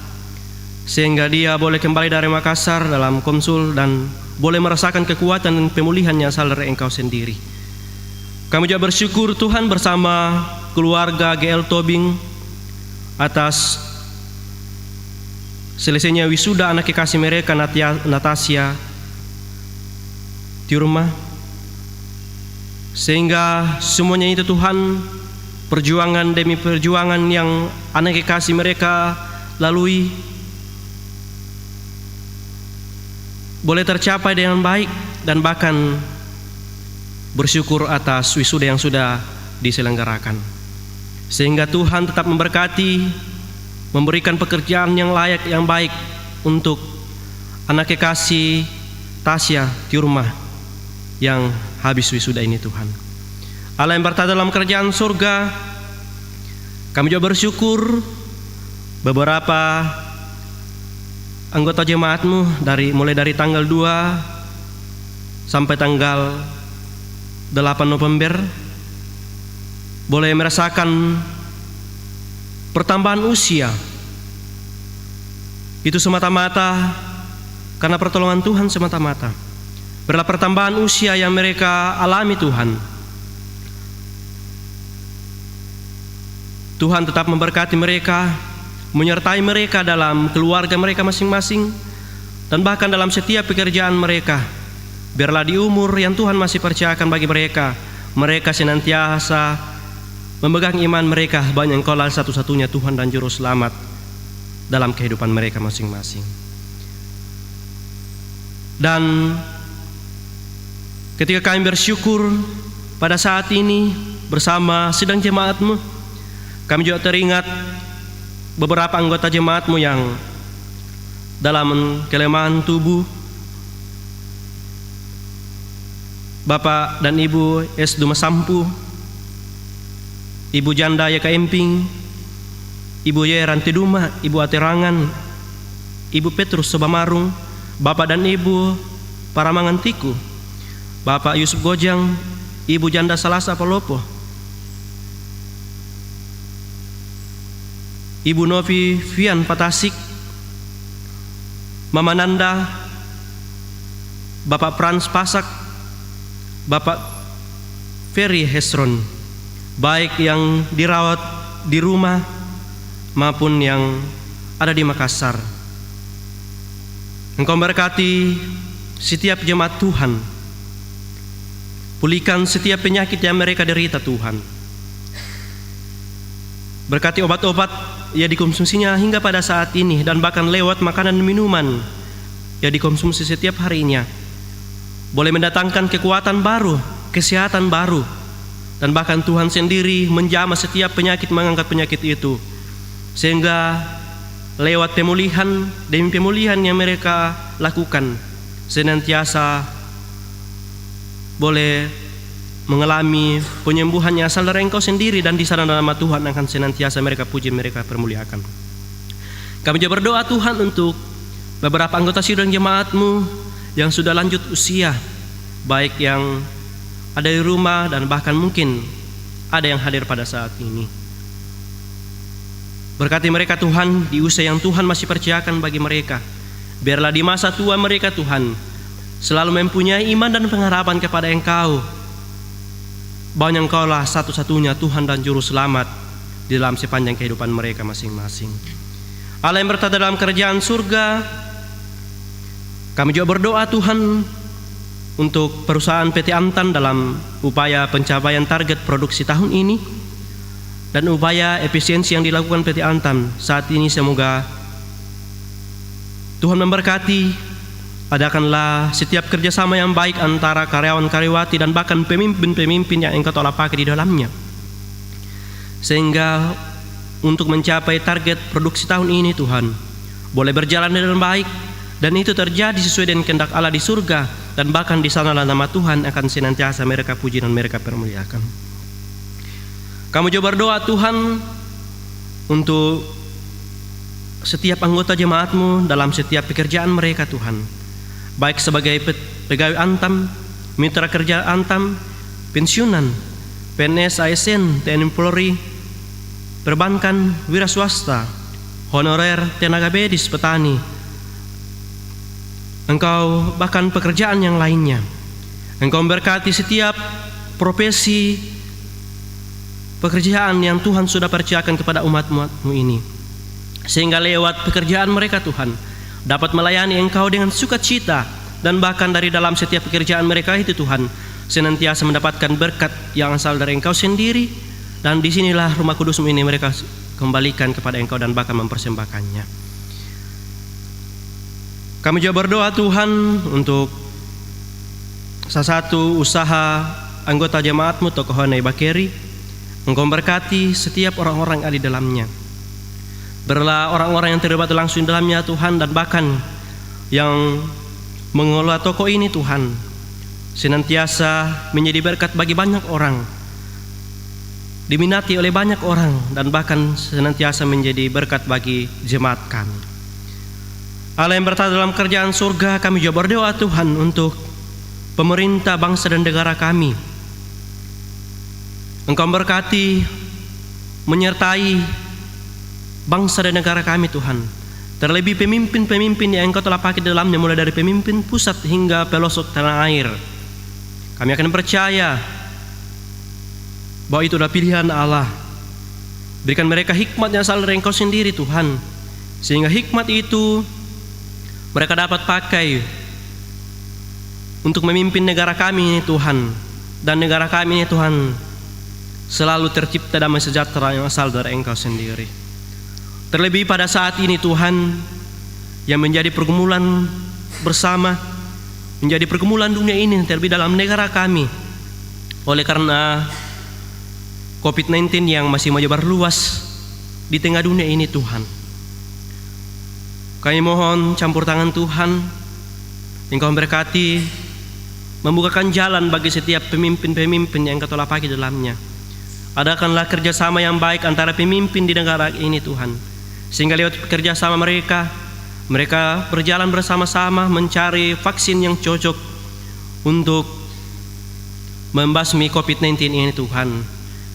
[SPEAKER 3] sehingga dia boleh kembali dari Makassar dalam konsul dan boleh merasakan kekuatan dan pemulihan yang asal dari Engkau sendiri. Kami juga bersyukur Tuhan bersama keluarga GL Tobing atas selesainya wisuda anak kekasih mereka Natasha Tiurma, sehingga semuanya itu Tuhan, perjuangan demi perjuangan yang anak kekasih mereka lalui boleh tercapai dengan baik, dan bahkan bersyukur atas wisuda yang sudah diselenggarakan, sehingga Tuhan tetap memberkati, memberikan pekerjaan yang layak, yang baik untuk anak kekasih Tasya Tiurma yang habis wisuda ini. Tuhan Allah yang bertata dalam kerajaan surga, kami juga bersyukur beberapa anggota jemaatmu mulai dari tanggal 2 sampai tanggal 8 November boleh merasakan pertambahan usia. Itu semata-mata karena pertolongan Tuhan semata-mata. Berlah pertambahan usia yang mereka alami Tuhan. Tuhan tetap memberkati mereka, menyertai mereka dalam keluarga mereka masing-masing, dan bahkan dalam setiap pekerjaan mereka. Biarlah di umur yang Tuhan masih percayakan bagi mereka, mereka senantiasa memegang iman mereka bahwa Engkaulah satu-satunya Tuhan dan Juru Selamat dalam kehidupan mereka masing-masing. Dan ketika kami bersyukur pada saat ini bersama sidang jemaatmu, kami juga teringat beberapa anggota jemaatmu yang dalam kelemahan tubuh. Bapak dan Ibu S. Dumasampu, Ibu Janda Yaka Emping, Ibu Yeran Tiduma, Ibu Aterangan, Ibu Petrus Sobamarung, Bapak dan Ibu Paramangan Tiku, Bapak Yusuf Gojang, Ibu Janda Salasa Palopo, Ibu Novi Fian Patasik, Mama Nanda, Bapak Frans Pasak, Bapak Ferry Hesron, baik yang dirawat di rumah maupun yang ada di Makassar. Engkau berkati setiap jemaat Tuhan, pulihkan setiap penyakit yang mereka derita Tuhan. Berkati obat-obat yang dikonsumsinya hingga pada saat ini, dan bahkan lewat makanan dan minuman yang dikonsumsi setiap harinya, boleh mendatangkan kekuatan baru, kesehatan baru, dan bahkan Tuhan sendiri menjamah setiap penyakit, mengangkat penyakit itu, sehingga lewat pemulihan demi pemulihan yang mereka lakukan, senantiasa boleh mengalami penyembuhan yang asal dari Engkau sendiri, dan di sana nama Tuhan akan senantiasa mereka puji, mereka permuliakan. Kami juga berdoa Tuhan untuk beberapa anggota sidang jemaatmu yang sudah lanjut usia, baik yang ada di rumah dan bahkan mungkin ada yang hadir pada saat ini. Berkati mereka Tuhan di usia yang Tuhan masih percayakan bagi mereka. Biarlah di masa tua mereka Tuhan selalu mempunyai iman dan pengharapan kepada Engkau, bahwa Engkaulah satu-satunya Tuhan dan Juru Selamat di dalam sepanjang kehidupan mereka masing-masing. Allah yang bertata dalam kerajaan surga, kami juga berdoa Tuhan untuk perusahaan PT Antam dalam upaya pencapaian target produksi tahun ini dan upaya efisiensi yang dilakukan PT Antam saat ini. Semoga Tuhan memberkati, adakanlah setiap kerjasama yang baik antara karyawan-karyawati dan bahkan pemimpin-pemimpin yang Engkau telah pakai di dalamnya. sehingga untuk mencapai target produksi tahun ini Tuhan boleh berjalan dengan baik, dan itu terjadi sesuai dengan kehendak Allah di surga, dan bahkan di sanalah nama Tuhan akan senantiasa mereka puji dan mereka permuliakan. Kami juga berdoa Tuhan untuk setiap anggota jemaat-Mu dalam setiap pekerjaan mereka Tuhan, baik sebagai pegawai Antam, mitra kerja Antam, pensiunan, PNS, ASN, TNI Polri, perbankan, wira swasta, honorer, tenaga medis, petani, Engkau bahkan pekerjaan yang lainnya. Engkau memberkati setiap profesi pekerjaan yang Tuhan sudah percayakan kepada umat-Mu ini, sehingga lewat pekerjaan mereka Tuhan dapat melayani Engkau dengan sukacita, dan bahkan dari dalam setiap pekerjaan mereka itu Tuhan senantiasa mendapatkan berkat yang asal dari Engkau sendiri, dan disinilah rumah kudus-Mu ini mereka kembalikan kepada Engkau dan bahkan mempersembahkannya. Kami juga berdoa Tuhan untuk salah satu usaha anggota jemaat-Mu Toko Honai Bakeri. Engkau berkati setiap orang-orang yang ada di dalamnya, berlah orang-orang yang terlibat langsung di dalamnya Tuhan, dan bahkan yang mengelola toko ini Tuhan senantiasa menjadi berkat bagi banyak orang, diminati oleh banyak orang, dan bahkan senantiasa menjadi berkat bagi jemaat kami. Allah yang bertata dalam kerjaan surga, kami juga berdoa Tuhan untuk pemerintah bangsa dan negara kami. Engkau berkati, menyertai bangsa dan negara kami Tuhan, terlebih pemimpin-pemimpin yang Engkau telah pakai dalamnya, mulai dari pemimpin pusat hingga pelosok tanah air. Kami akan percaya bahwa itu adalah pilihan Allah. Berikan mereka hikmat yang asal dari Engkau sendiri Tuhan, sehingga hikmat itu mereka dapat pakai untuk memimpin negara kami ini Tuhan, dan negara kami ini Tuhan selalu tercipta damai sejahtera yang asal dari Engkau sendiri. Terlebih pada saat ini Tuhan, yang menjadi pergumulan bersama, menjadi pergumulan dunia ini, terlebih dalam negara kami, oleh karena COVID-19 yang masih menyebar luas di tengah dunia ini Tuhan. Kami mohon campur tangan Tuhan, Engkau memberkati, membukakan jalan bagi setiap pemimpin-pemimpin yang Engkau telah pakai dalamnya. Adakanlah kerjasama yang baik antara pemimpin di negara ini Tuhan, sehingga lewat kerjasama mereka berjalan bersama-sama mencari vaksin yang cocok untuk membasmi COVID-19 ini Tuhan,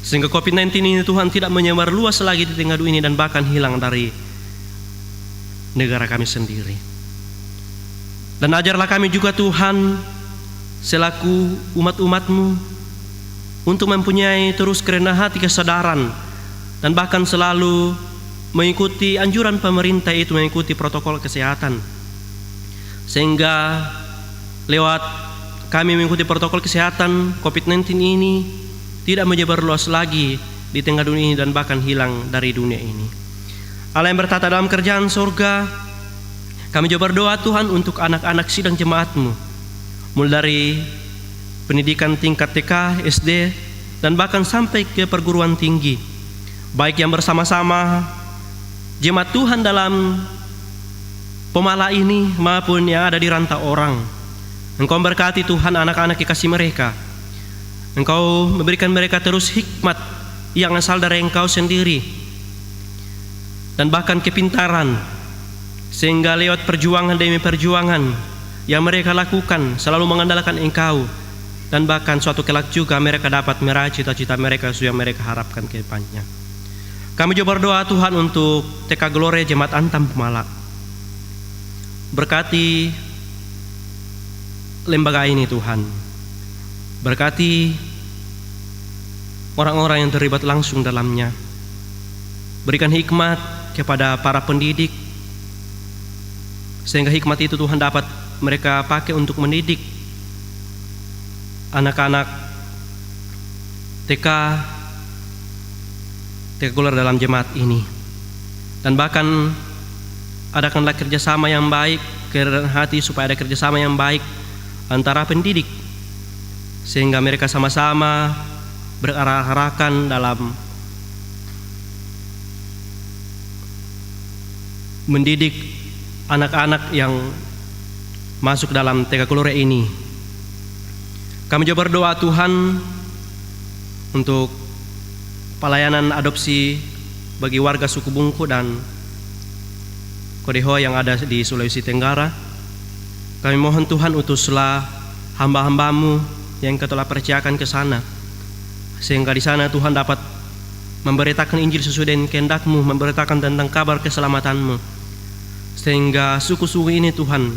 [SPEAKER 3] sehingga COVID-19 ini Tuhan tidak menyebar luas lagi di tengah dunia ini, dan bahkan hilang dari negara kami sendiri. Dan ajarlah kami juga Tuhan selaku umat-umat-Mu untuk mempunyai terus kerendah hati, kesadaran, dan bahkan selalu mengikuti anjuran pemerintah itu, mengikuti protokol kesehatan, sehingga lewat kami mengikuti protokol kesehatan, COVID-19 ini tidak menyebar luas lagi di tengah dunia ini, dan bahkan hilang dari dunia ini. Allah yang bertata dalam kerjaan surga, kami juga berdoa Tuhan untuk anak-anak sidang jemaat-Mu, mulai dari pendidikan tingkat TK, SD, dan bahkan sampai ke perguruan tinggi, baik yang bersama-sama jemaat Tuhan dalam Pemala ini maupun yang ada di rantau orang. Engkau berkati Tuhan anak-anak kekasih mereka. Engkau memberikan mereka terus hikmat yang asal dari Engkau sendiri, dan bahkan kepintaran, sehingga lewat perjuangan demi perjuangan yang mereka lakukan selalu mengandalkan Engkau, dan bahkan suatu kelak juga mereka dapat meraih cita-cita mereka yang mereka harapkan ke depannya. Kami juga berdoa Tuhan untuk TK Gloria Jemaat Antam Pemala. Berkati lembaga ini Tuhan, berkati orang-orang yang terlibat langsung dalamnya. Berikan hikmat kepada para pendidik, sehingga hikmat itu Tuhan dapat mereka pakai untuk mendidik anak-anak TK Gloria dalam jemaat ini. Dan bahkan adakanlah kerjasama yang baik, kerendahan hati, supaya ada kerjasama yang baik antara pendidik, sehingga mereka sama-sama berarah-arahkan dalam mendidik anak-anak yang masuk dalam TK Kelure ini. Kami juga berdoa Tuhan untuk pelayanan adopsi bagi warga suku Bungku dan Kodeho yang ada di Sulawesi Tenggara. Kami mohon Tuhan, utuslah hamba-hambamu yang Kau telah percayakan ke sana, sehingga di sana Tuhan dapat memberitakan Injil sesuai dengan kehendak-Mu, memberitakan tentang kabar keselamatan-Mu, sehingga suku-suku ini Tuhan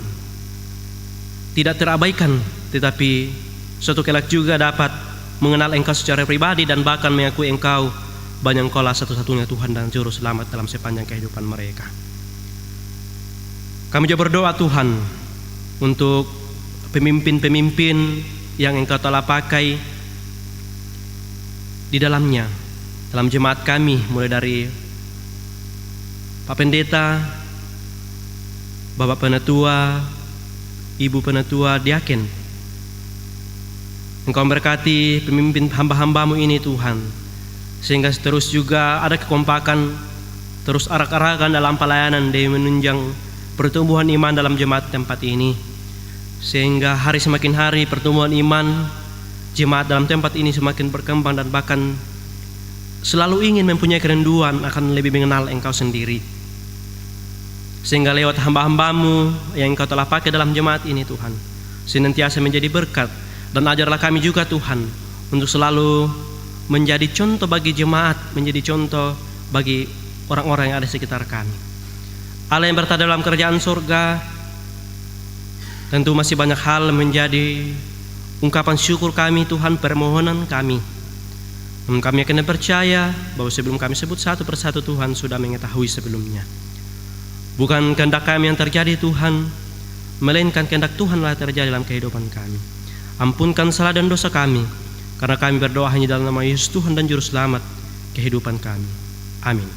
[SPEAKER 3] tidak terabaikan, tetapi suatu kelak juga dapat mengenal Engkau secara pribadi dan bahkan mengakui Engkau Banyangkola satu-satunya Tuhan dan Juru Selamat dalam sepanjang kehidupan mereka. Kami juga berdoa Tuhan untuk pemimpin-pemimpin yang Engkau telah pakai di dalamnya, dalam jemaat kami, mulai dari Pak Pendeta, Bapak Penatua, Ibu Penatua, Diaken. Engkau memberkati pemimpin hamba-hambamu ini Tuhan, sehingga terus juga ada kekompakan, terus arak-arakan dalam pelayanan demi menunjang pertumbuhan iman dalam jemaat tempat ini, sehingga hari semakin hari pertumbuhan iman jemaat dalam tempat ini semakin berkembang dan bahkan selalu ingin mempunyai kerinduan akan lebih mengenal Engkau sendiri, sehingga lewat hamba-hambamu yang Engkau telah pakai dalam jemaat ini Tuhan senantiasa menjadi berkat. Dan ajarlah kami juga Tuhan untuk selalu menjadi contoh bagi jemaat, menjadi contoh bagi orang-orang yang ada di sekitar kami. Allah yang berada dalam kerajaan surga, tentu masih banyak hal menjadi ungkapan syukur kami Tuhan, permohonan kami. Namun kami akan percaya bahwa sebelum kami sebut satu persatu Tuhan sudah mengetahui sebelumnya. Bukan kehendak kami yang terjadi Tuhan, melainkan kehendak Tuhanlah terjadi dalam kehidupan kami. Ampunkan salah dan dosa kami, karena kami berdoa hanya dalam nama Yesus Tuhan dan Juru Selamat kehidupan kami. Amin.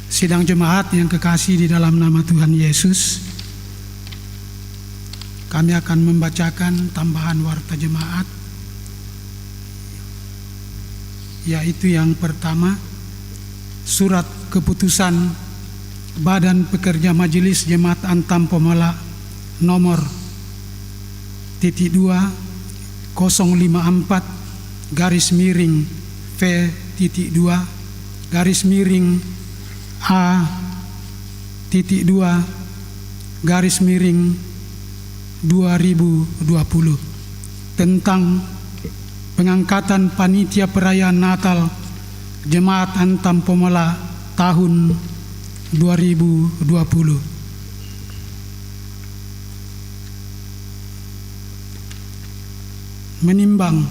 [SPEAKER 1] Sidang jemaat yang kekasih di dalam nama Tuhan Yesus, kami akan membacakan tambahan warta jemaat, yaitu yang pertama, surat keputusan Badan Pekerja Majelis Jemaat Antam Pomala nomor .2 054 V.2 A.2/2020 tentang pengangkatan panitia perayaan Natal Jemaat Antam Pomala tahun 2020. Menimbang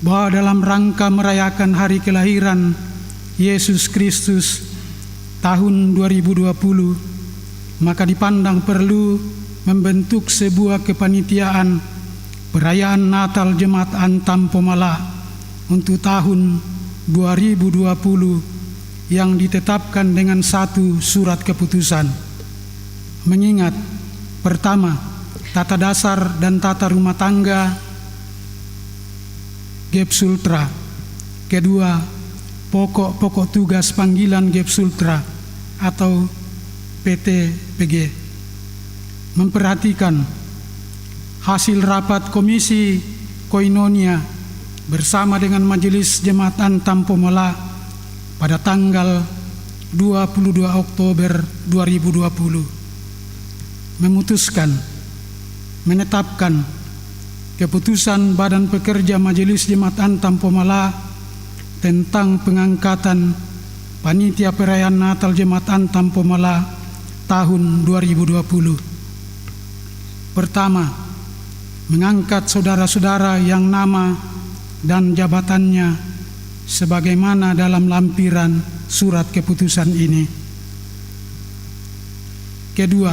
[SPEAKER 1] bahwa dalam rangka merayakan hari kelahiran Yesus Kristus tahun 2020, maka dipandang perlu membentuk sebuah kepanitiaan perayaan Natal Jemaat Antam Pomala untuk tahun 2020 yang ditetapkan dengan satu surat keputusan. Mengingat pertama, tata dasar dan tata rumah tangga GEP Sultra. Kedua, pokok-pokok tugas panggilan GEP Sultra atau PTPG. Memperhatikan hasil rapat Komisi Koinonia bersama dengan Majelis Jemaat Antam Pomala pada tanggal 22 Oktober 2020 memutuskan menetapkan keputusan Badan Pekerja Majelis Jemaat Antam Pomala tentang pengangkatan panitia perayaan Natal Jemaat Antam Pomala tahun 2020. Pertama, mengangkat saudara-saudara yang nama dan jabatannya sebagaimana dalam lampiran surat keputusan ini. Kedua,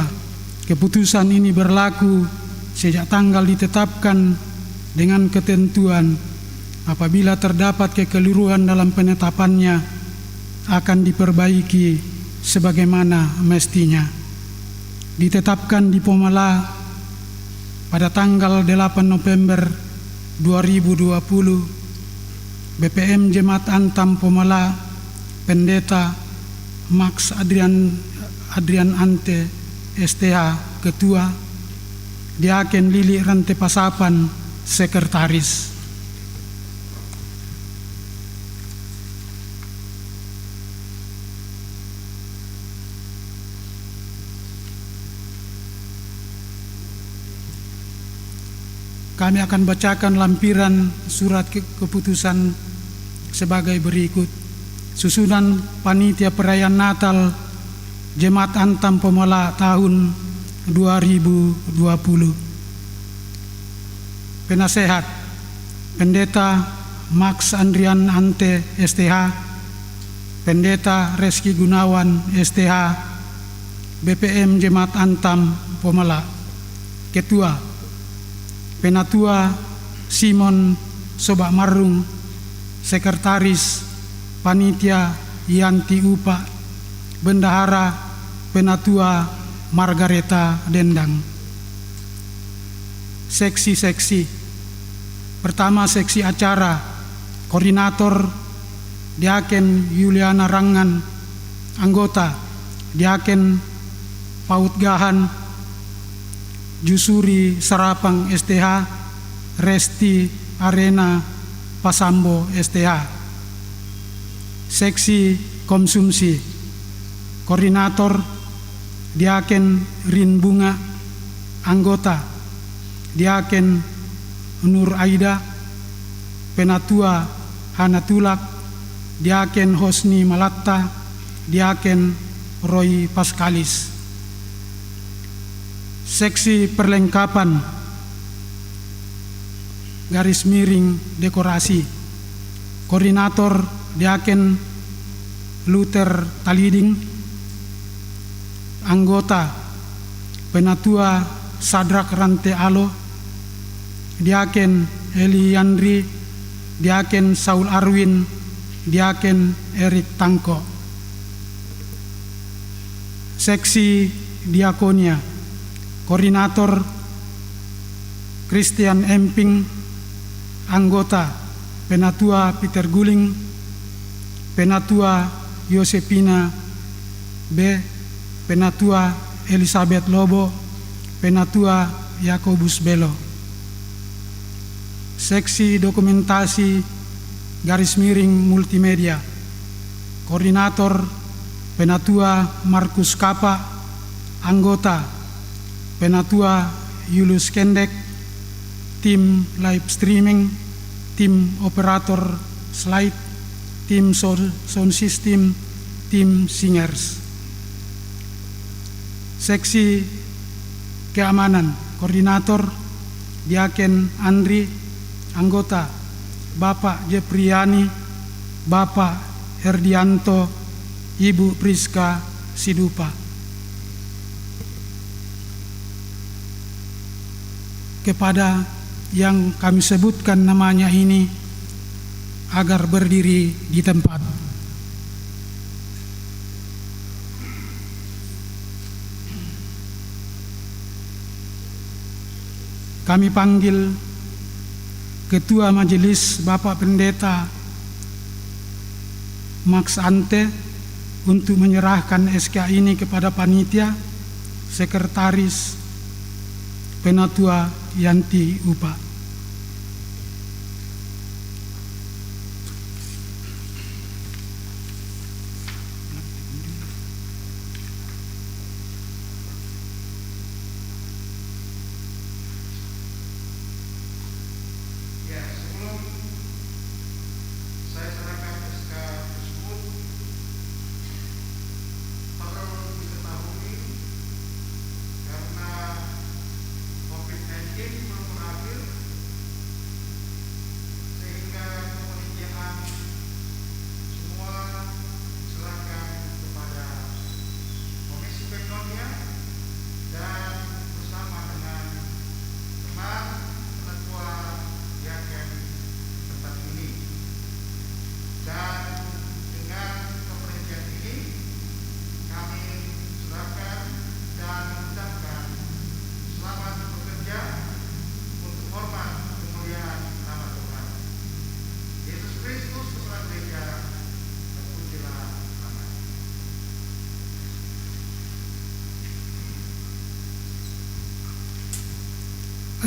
[SPEAKER 1] keputusan ini berlaku sejak tanggal ditetapkan dengan ketentuan apabila terdapat kekeliruan dalam penetapannya akan diperbaiki sebagaimana mestinya. Ditetapkan di Pomala pada tanggal 8 November 2020, BPM Jemaat Antam Pomala, Pendeta Max Adrian Ante STH Ketua, Diaken Lili Rante Pasapan Sekretaris. Kami akan bacakan lampiran surat keputusan sebagai berikut. Susunan Panitia Perayaan Natal Jemaat Antam Pomala tahun 2020. Penasehat Pendeta Max Andrian Ante STH, Pendeta Reski Gunawan STH, BPM Jemaat Antam Pomala. Ketua Penatua Simon Sobak Marung, Sekretaris Panitia Yanti Upa, Bendahara Penatua Margareta Dendang. Seksi-seksi. Pertama, seksi acara, Koordinator Diaken Yuliana Rangan, Anggota Diaken Paut Gahan, Jusuri Sarapang STH, Resti Arena Pasambo STH. Seksi konsumsi, Koordinator Diaken Rin Bunga, Anggota Diaken Nur Aida, Penatua Hana Tulak, Diaken Hosni Malatta, Diaken Roy Paskalis. Seksi perlengkapan garis miring dekorasi, Koordinator Diaken Luther Taliding, Anggota Penatua Sadrak Rante Alo, Diaken Eli Yandri, Diaken Saul Arwin, Diaken Erik Tangko. Seksi Diakonia, Koordinator Christian Emping, Anggota Penatua Peter Guling, Penatua Yosepina B, Penatua Elizabeth Lobo, Penatua Yakobus Belo. Seksi dokumentasi garis miring multimedia, Koordinator Penatua Markus Kapa, Anggota Penatua Yulus Kendek, tim live streaming, tim operator slide, tim sound system, tim singers. Seksi keamanan, Koordinator Diaken Andri, Anggota Bapak Jepriani, Bapak Herdianto, Ibu Priska Sidupa. Kepada yang kami sebutkan namanya ini agar berdiri di tempat. Kami panggil Ketua Majelis Bapak Pendeta Max Ante untuk menyerahkan SK ini kepada panitia, Sekretaris Penatua Yanti Upa.
[SPEAKER 2] Ya, sebelum saya serahkan SK tersebut, perlu diketahui karena COVID-19 belum berakhir,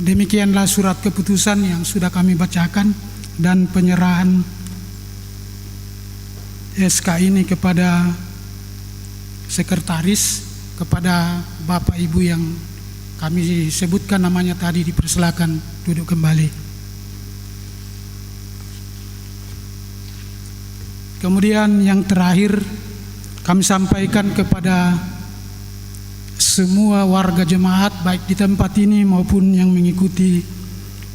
[SPEAKER 1] Demikianlah surat keputusan yang sudah kami bacakan dan penyerahan SK ini kepada sekretaris, kepada Bapak Ibu yang kami sebutkan namanya tadi, dipersilakan duduk kembali. Kemudian yang terakhir kami sampaikan kepada semua warga jemaat baik di tempat ini maupun yang mengikuti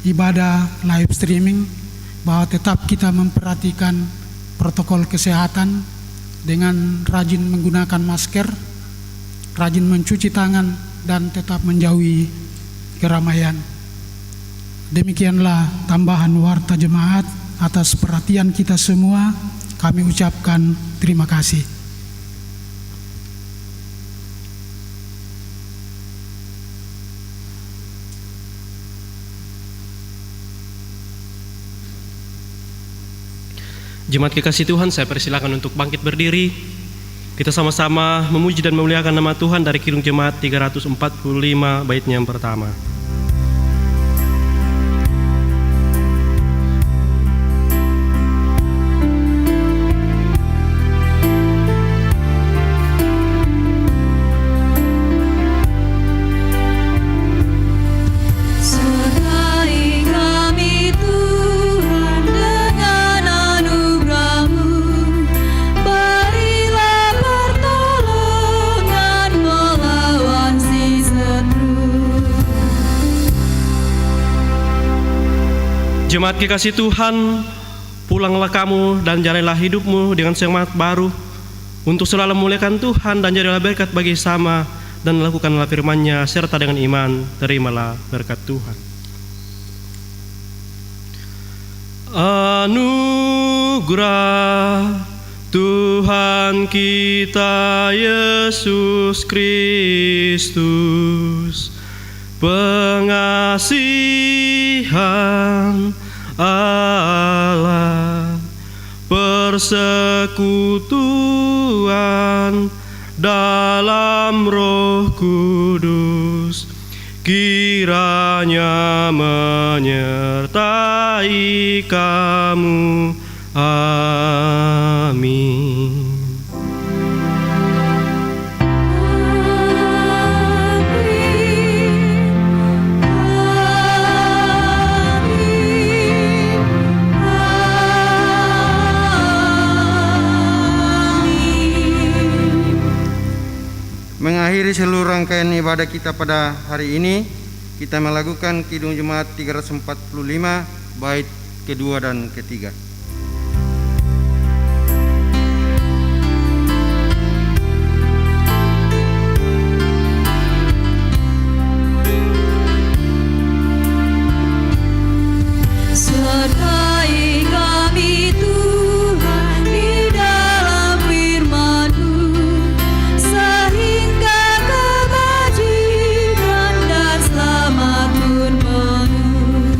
[SPEAKER 1] ibadah live streaming bahwa tetap kita memperhatikan protokol kesehatan dengan rajin menggunakan masker, rajin mencuci tangan, dan tetap menjauhi keramaian. Demikianlah tambahan warta jemaat. Atas perhatian kita semua kami ucapkan terima kasih.
[SPEAKER 3] Jemaat kekasih Tuhan, saya persilakan untuk bangkit berdiri. Kita sama-sama memuji dan memuliakan nama Tuhan dari Kidung Jemaat 345 baitnya yang pertama. Jemaat kekasih Tuhan, pulanglah kamu dan jalanilah hidupmu dengan semangat baru untuk selalu memuliakan Tuhan dan jadilah berkat bagi sesama dan lakukanlah firman-Nya serta dengan iman terimalah berkat Tuhan. Anugerah Tuhan kita Yesus Kristus, pengasihan Allah, persekutuan dalam Roh Kudus, kiranya menyertai kamu. Amin.
[SPEAKER 2] Mengakhiri seluruh rangkaian ibadah kita pada hari ini, kita melakukan Kidung Jemaat 345 bait kedua dan ketiga.
[SPEAKER 4] Sertai kami Tuhan di dalam firman-Mu, sehingga kebajikan dan selamat pun penuh.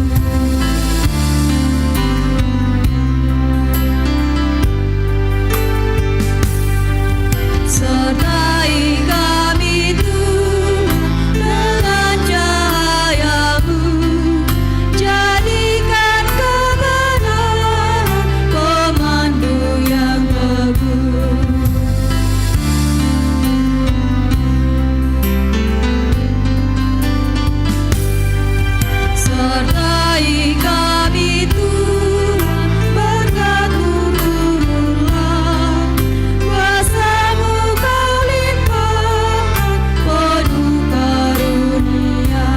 [SPEAKER 4] Sertai kami Tuhan dengan cahaya-Mu, jadikan kebenaran pemandu yang teguh. Sertai kami Tuhan, berkat-Mu turunlah, kuasa-Mu Kau limpahkan penuh karunia.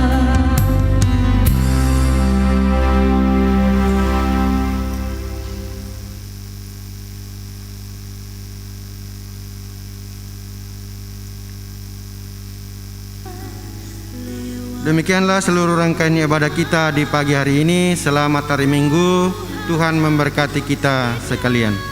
[SPEAKER 2] Demikianlah seluruh rangkaian ibadah kita di pagi hari ini. Selamat hari Minggu. Tuhan memberkati kita sekalian.